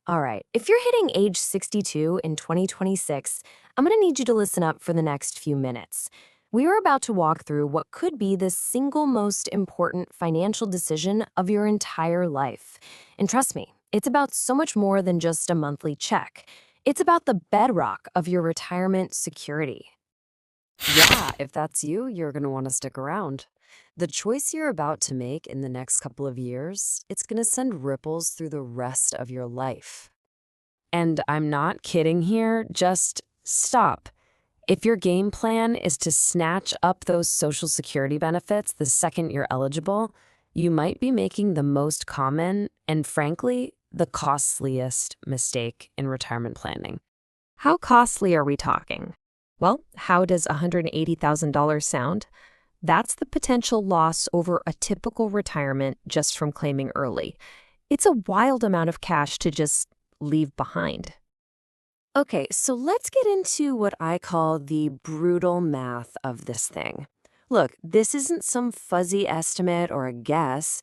All right, if you're hitting age 62 in 2026, I'm going to need you to listen up for the next few minutes. We are about to walk through what could be the single most important financial decision of your entire life. And trust me, it's about so much more than just a monthly check. It's about the bedrock of your retirement security. Yeah, if that's you, you're going to want to stick around. The choice you're about to make in the next couple of years, it's going to send ripples through the rest of your life. And I'm not kidding here, just stop. If your game plan is to snatch up those Social Security benefits the second you're eligible, you might be making the most common and, frankly, the costliest mistake in retirement planning. How costly are we talking? Well, how does $180,000 sound? That's the potential loss over a typical retirement just from claiming early. It's a wild amount of cash to just leave behind. Okay, so let's get into what I call the brutal math of this thing. Look, this isn't some fuzzy estimate or a guess.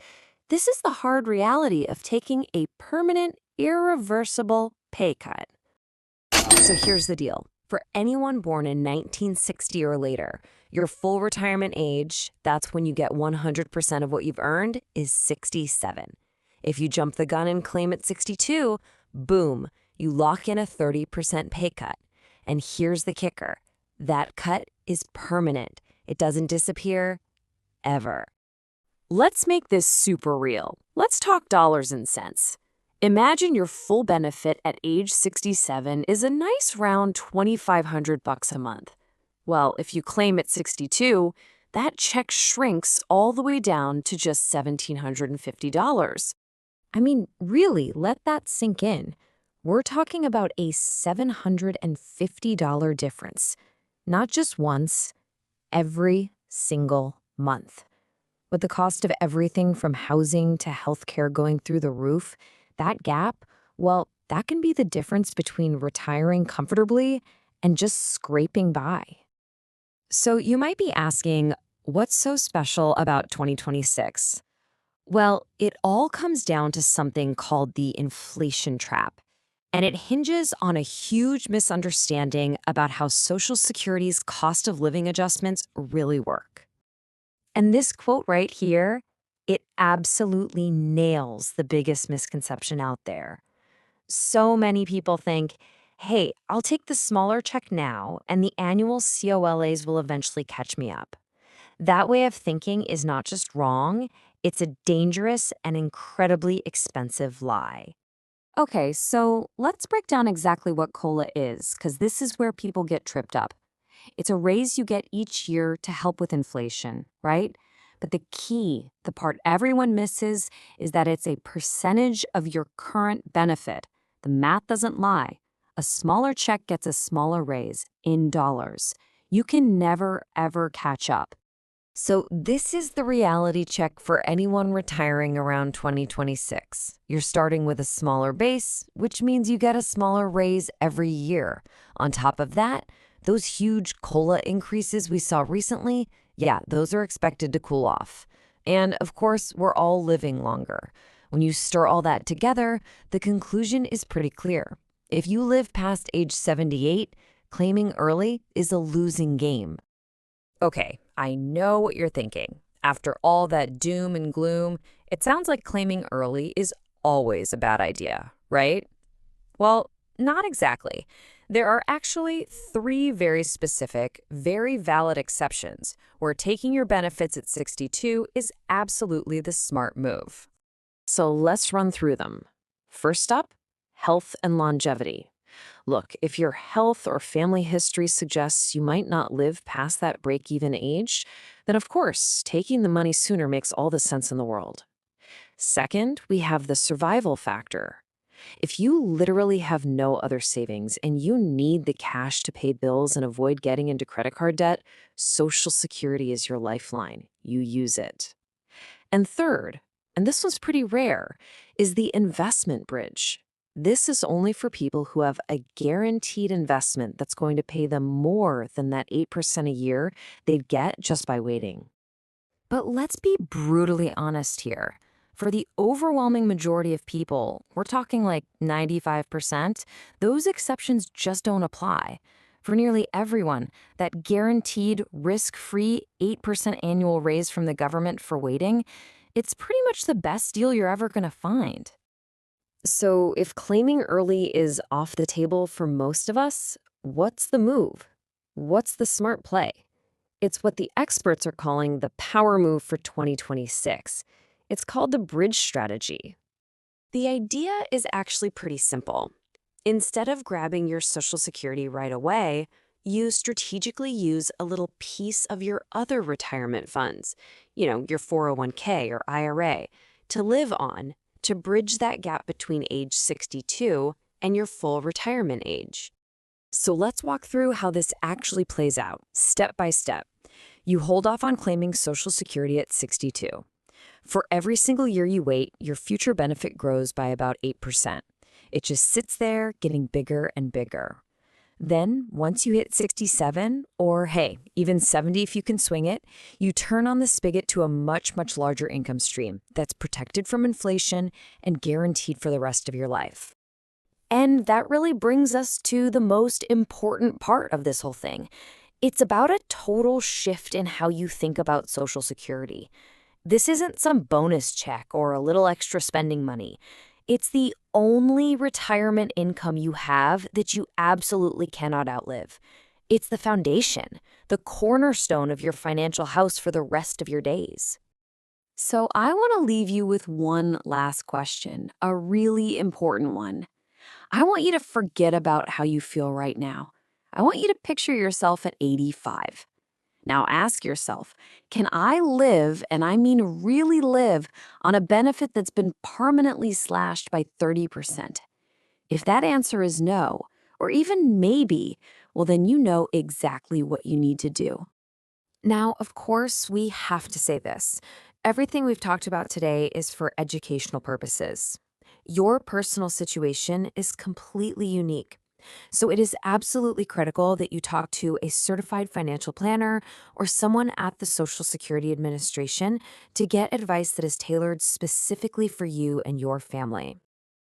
This is the hard reality of taking a permanent, irreversible pay cut. So here's the deal. For anyone born in 1960 or later, your full retirement age, that's when you get 100% of what you've earned, is 67. If you jump the gun and claim at 62, boom, you lock in a 30% pay cut. And here's the kicker. That cut is permanent. It doesn't disappear, ever. Let's make this super real. Let's talk dollars and cents. Imagine your full benefit at age 67 is a nice round $2,500 a month. Well, if you claim at 62, that check shrinks all the way down to just $1,750. I mean, really, let that sink in. We're talking about a $750 difference, not just once, every single month. With the cost of everything from housing to healthcare going through the roof, that gap, well, that can be the difference between retiring comfortably and just scraping by. So you might be asking, what's so special about 2026? Well, it all comes down to something called the inflation trap. And it hinges on a huge misunderstanding about how Social Security's cost of living adjustments really work. And this quote right here, it absolutely nails the biggest misconception out there. So many people think, hey, I'll take the smaller check now, and the annual COLAs will eventually catch me up. That way of thinking is not just wrong, it's a dangerous and incredibly expensive lie. Okay, so let's break down exactly what COLA is, because this is where people get tripped up. It's a raise you get each year to help with inflation, right? But the key, the part everyone misses, is that it's a percentage of your current benefit. The math doesn't lie. A smaller check gets a smaller raise in dollars. You can never, ever catch up. So this is the reality check for anyone retiring around 2026. You're starting with a smaller base, which means you get a smaller raise every year. On top of that, those huge COLA increases we saw recently, yeah, those are expected to cool off. And of course, we're all living longer. When you stir all that together, the conclusion is pretty clear. If you live past age 78, claiming early is a losing game. Okay, I know what you're thinking. After all that doom and gloom, it sounds like claiming early is always a bad idea, right? Well, not exactly. There are actually 3 very specific, very valid exceptions where taking your benefits at 62 is absolutely the smart move. So let's run through them. First up, health and longevity. Look, if your health or family history suggests you might not live past that break-even age, then of course, taking the money sooner makes all the sense in the world. Second, we have the survival factor. If you literally have no other savings and you need the cash to pay bills and avoid getting into credit card debt, Social Security is your lifeline. You use it. And third, and this one's pretty rare, is the investment bridge. This is only for people who have a guaranteed investment that's going to pay them more than that 8% a year they'd get just by waiting. But let's be brutally honest here. For the overwhelming majority of people, we're talking like 95%, those exceptions just don't apply. For nearly everyone, that guaranteed, risk-free 8% annual raise from the government for waiting, it's pretty much the best deal you're ever going to find. So, if claiming early is off the table for most of us, what's the move? What's the smart play? It's what the experts are calling the power move for 2026. It's called the bridge strategy. The idea is actually pretty simple. Instead of grabbing your Social Security right away, you strategically use a little piece of your other retirement funds, your 401k or IRA, to live on to bridge that gap between age 62 and your full retirement age. So let's walk through how this actually plays out, step by step. You hold off on claiming Social Security at 62. For every single year you wait, your future benefit grows by about 8%. It just sits there, getting bigger and bigger. Then, once you hit 67, or hey, even 70 if you can swing it, you turn on the spigot to a much, much larger income stream that's protected from inflation and guaranteed for the rest of your life. And that really brings us to the most important part of this whole thing. It's about a total shift in how you think about Social Security. This isn't some bonus check or a little extra spending money. It's the only retirement income you have that you absolutely cannot outlive. It's the foundation, the cornerstone of your financial house for the rest of your days. So I want to leave you with one last question, a really important one. I want you to forget about how you feel right now. I want you to picture yourself at 85. Now ask yourself, can I live, and I mean really live, on a benefit that's been permanently slashed by 30%? If that answer is no, or even maybe, well, then you know exactly what you need to do. Now, of course, we have to say this. Everything we've talked about today is for educational purposes. Your personal situation is completely unique. So it is absolutely critical that you talk to a certified financial planner or someone at the Social Security Administration to get advice that is tailored specifically for you and your family.